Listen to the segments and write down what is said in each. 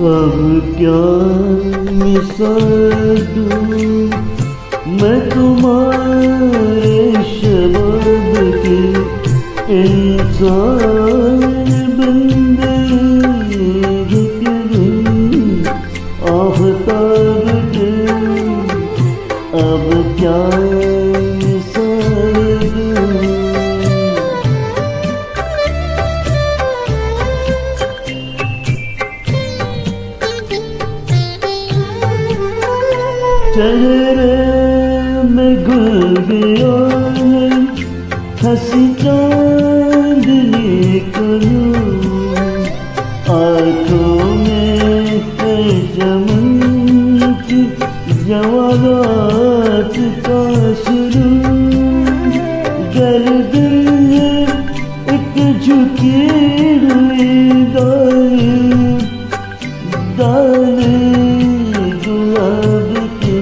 अब क्या मिसाल दूं मैं तुम्हारे शबाब की, इंसान बंदे आफताब के। अब क्या मिसाल दूं। चेहरे में घुल गया है हंसी चांदनी का नूर, आँखों में है चमन की जवाहरात का सुरूर। गर्दन है एक झुकी हुई दाने गुलाब की।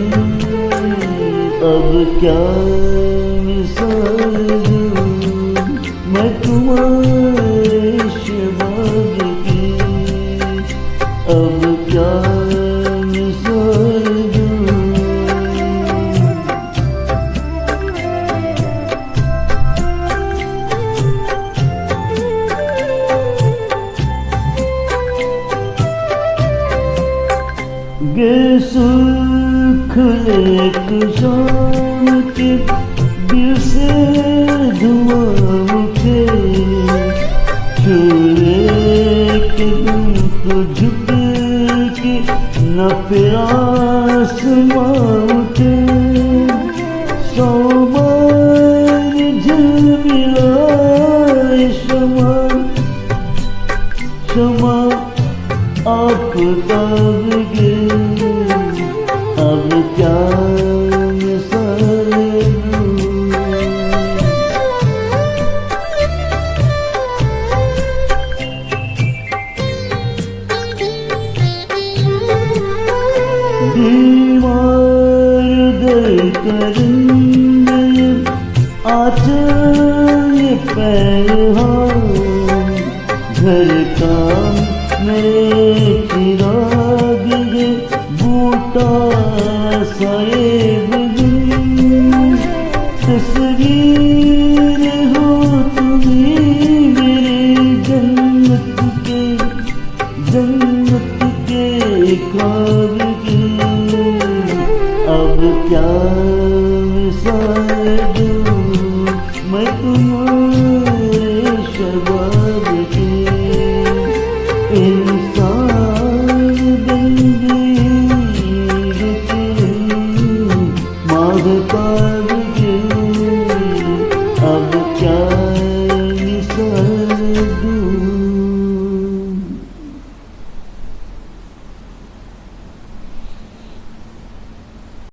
अब क्या मिसाल दूं मैं तुम्हारे शबाब की। अब क्या मिसाल दूं। गे सुख एक शाम के दिल से धुआं उठे, छूले के तुम तो झुक के न फिर आसमां उठे। सोमवार झिलमिलाए शमा आफताब के। अब क्या मिसाल दूं। दीवार दर करेंगे आँचल पैर घर काम मेरे चिराग ये बूटा साहिब तस्वीर हो तुम्हें मेरे जन्नत के ख्वाब की। अब क्या मिसाल दूं।